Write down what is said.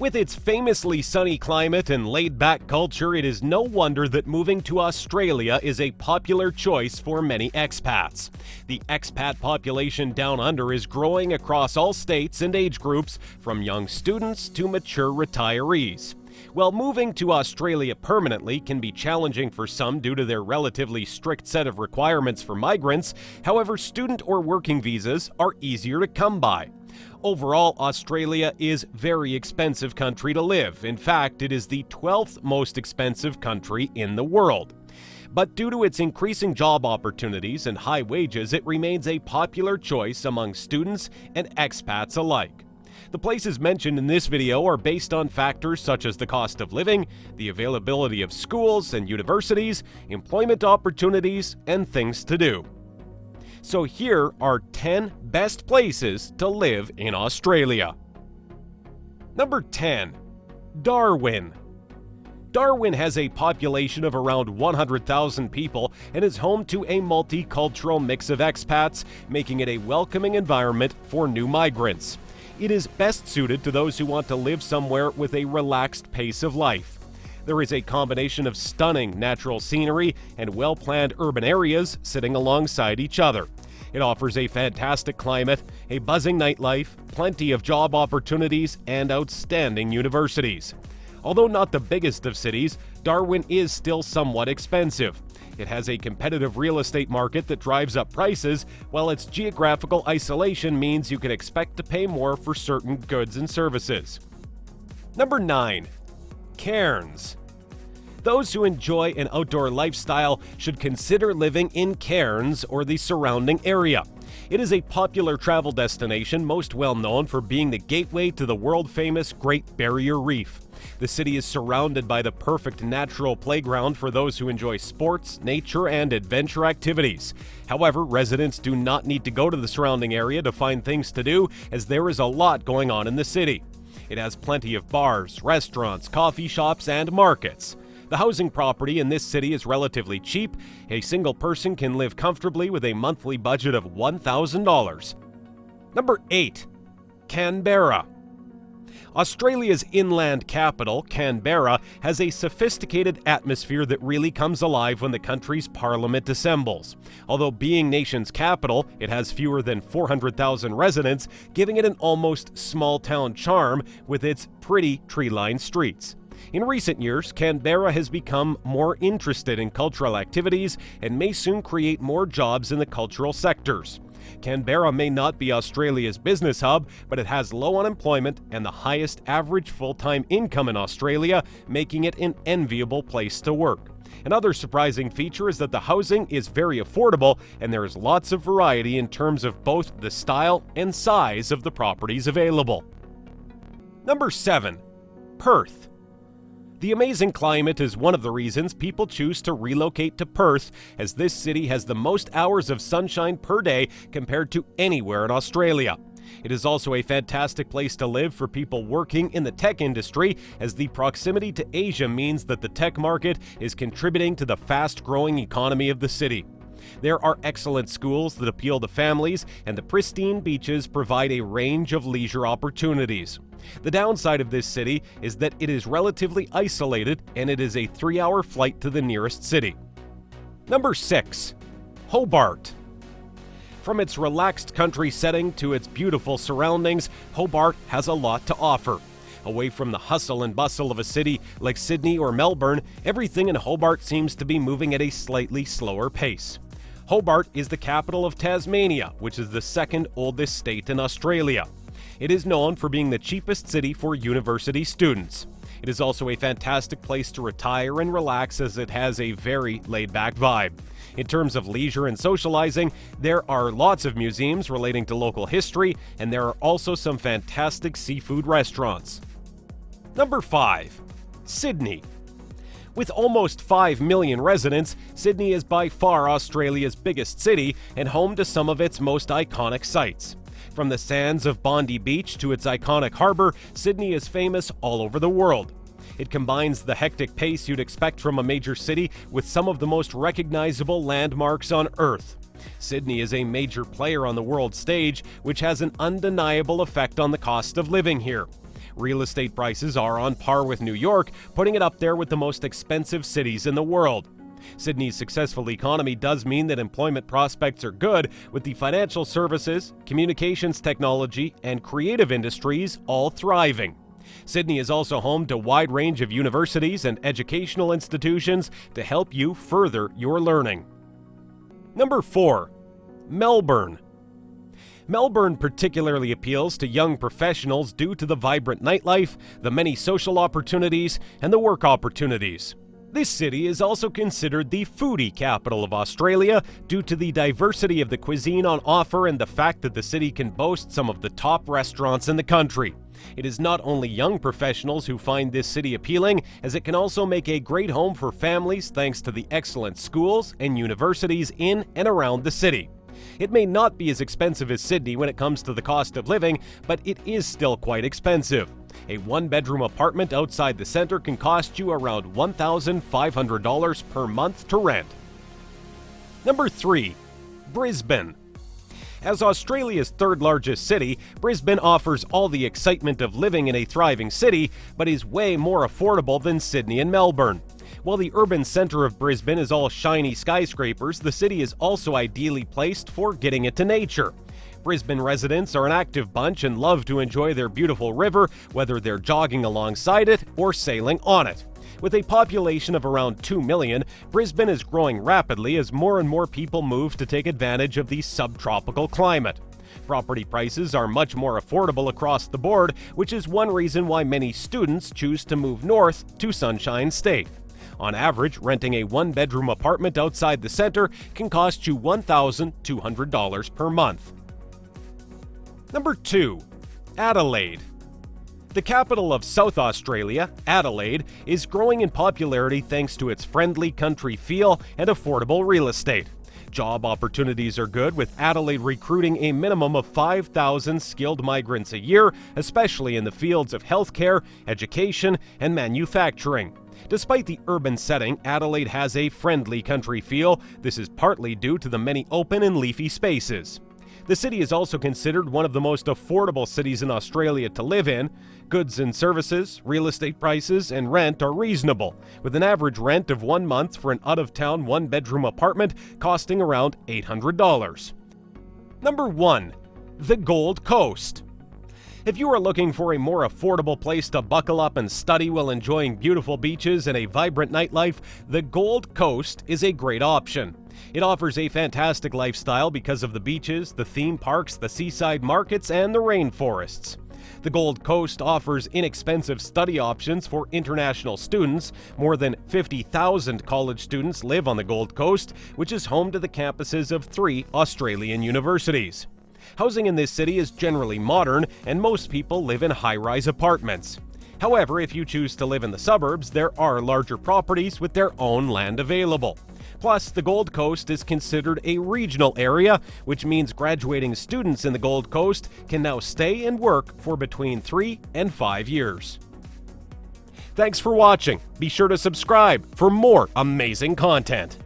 With its famously sunny climate and laid-back culture, it is no wonder that moving to Australia is a popular choice for many expats. The expat population down under is growing across all states and age groups, from young students to mature retirees. While moving to Australia permanently can be challenging for some due to their relatively strict set of requirements for migrants, however, student or working visas are easier to come by. Overall, Australia is a very expensive country to live. In fact, it is the 12th most expensive country in the world. But due to its increasing job opportunities and high wages, it remains a popular choice among students and expats alike. The places mentioned in this video are based on factors such as the cost of living, the availability of schools and universities, employment opportunities, and things to do. So here are 10 best places to live in Australia. Number 10. Darwin. Darwin has a population of around 100,000 people and is home to a multicultural mix of expats, making it a welcoming environment for new migrants. It is best suited to those who want to live somewhere with a relaxed pace of life. There is a combination of stunning natural scenery and well-planned urban areas sitting alongside each other. It offers a fantastic climate, a buzzing nightlife, plenty of job opportunities, and outstanding universities. Although not the biggest of cities, Darwin is still somewhat expensive. It has a competitive real estate market that drives up prices, while its geographical isolation means you can expect to pay more for certain goods and services. Number 9. Cairns. Those who enjoy an outdoor lifestyle should consider living in Cairns or the surrounding area. It is a popular travel destination, most well known for being the gateway to the world-famous Great Barrier Reef. The city is surrounded by the perfect natural playground for those who enjoy sports, nature, and adventure activities. However, residents do not need to go to the surrounding area to find things to do, as there is a lot going on in the city. It has plenty of bars, restaurants, coffee shops, and markets. The housing property in this city is relatively cheap. A single person can live comfortably with a monthly budget of $1,000. Number 8. Canberra. Australia's inland capital, Canberra, has a sophisticated atmosphere that really comes alive when the country's parliament assembles. Although being nation's capital, it has fewer than 400,000 residents, giving it an almost small-town charm with its pretty tree-lined streets. In recent years, Canberra has become more interested in cultural activities and may soon create more jobs in the cultural sectors. Canberra may not be Australia's business hub, but it has low unemployment and the highest average full-time income in Australia, making it an enviable place to work. Another surprising feature is that the housing is very affordable and there is lots of variety in terms of both the style and size of the properties available. Number 7. Perth. The amazing climate is one of the reasons people choose to relocate to Perth, as this city has the most hours of sunshine per day compared to anywhere in Australia. It is also a fantastic place to live for people working in the tech industry, as the proximity to Asia means that the tech market is contributing to the fast-growing economy of the city. There are excellent schools that appeal to families, and the pristine beaches provide a range of leisure opportunities. The downside of this city is that it is relatively isolated and it is a 3-hour flight to the nearest city. Number 6. Hobart. From its relaxed country setting to its beautiful surroundings, Hobart has a lot to offer. Away from the hustle and bustle of a city like Sydney or Melbourne, everything in Hobart seems to be moving at a slightly slower pace. Hobart is the capital of Tasmania, which is the second oldest state in Australia. It is known for being the cheapest city for university students. It is also a fantastic place to retire and relax, as it has a very laid-back vibe. In terms of leisure and socializing, there are lots of museums relating to local history, and there are also some fantastic seafood restaurants. Number 5. Sydney. With almost 5 million residents, Sydney is by far Australia's biggest city and home to some of its most iconic sites. From the sands of Bondi Beach to its iconic harbor, Sydney is famous all over the world. It combines the hectic pace you'd expect from a major city with some of the most recognizable landmarks on Earth. Sydney is a major player on the world stage, which has an undeniable effect on the cost of living here. Real estate prices are on par with New York, putting it up there with the most expensive cities in the world. Sydney's successful economy does mean that employment prospects are good, with the financial services, communications technology, and creative industries all thriving. Sydney is also home to a wide range of universities and educational institutions to help you further your learning. Number 4. Melbourne. Melbourne particularly appeals to young professionals due to the vibrant nightlife, the many social opportunities, and the work opportunities. This city is also considered the foodie capital of Australia due to the diversity of the cuisine on offer and the fact that the city can boast some of the top restaurants in the country. It is not only young professionals who find this city appealing, as it can also make a great home for families thanks to the excellent schools and universities in and around the city. It may not be as expensive as Sydney when it comes to the cost of living, but it is still quite expensive. A one-bedroom apartment outside the center can cost you around $1,500 per month to rent. Number 3. Brisbane. As Australia's third-largest city, Brisbane offers all the excitement of living in a thriving city, but is way more affordable than Sydney and Melbourne. While the urban center of Brisbane is all shiny skyscrapers, the city is also ideally placed for getting into nature. Brisbane residents are an active bunch and love to enjoy their beautiful river, whether they're jogging alongside it or sailing on it. With a population of around 2 million, Brisbane is growing rapidly as more and more people move to take advantage of the subtropical climate. Property prices are much more affordable across the board, which is one reason why many students choose to move north to Sunshine State. On average, renting a one-bedroom apartment outside the center can cost you $1,200 per month. Number 2. Adelaide. The capital of South Australia, Adelaide, is growing in popularity thanks to its friendly country feel and affordable real estate. Job opportunities are good, with Adelaide recruiting a minimum of 5,000 skilled migrants a year, especially in the fields of healthcare, education, and manufacturing. Despite the urban setting, Adelaide has a friendly country feel. This is partly due to the many open and leafy spaces. The city is also considered one of the most affordable cities in Australia to live in. Goods and services, real estate prices, and rent are reasonable, with an average rent of 1 month for an out-of-town one-bedroom apartment costing around $800. Number 1. The Gold Coast. If you are looking for a more affordable place to buckle up and study while enjoying beautiful beaches and a vibrant nightlife, the Gold Coast is a great option. It offers a fantastic lifestyle because of the beaches, the theme parks, the seaside markets, and the rainforests. The Gold Coast offers inexpensive study options for international students. More than 50,000 college students live on the Gold Coast, which is home to the campuses of 3 Australian universities. Housing in this city is generally modern, and most people live in high-rise apartments. However, if you choose to live in the suburbs, there are larger properties with their own land available. Plus, the Gold Coast is considered a regional area, which means graduating students in the Gold Coast can now stay and work for between 3 and 5 years. Thanks for watching. Be sure to subscribe for more amazing content.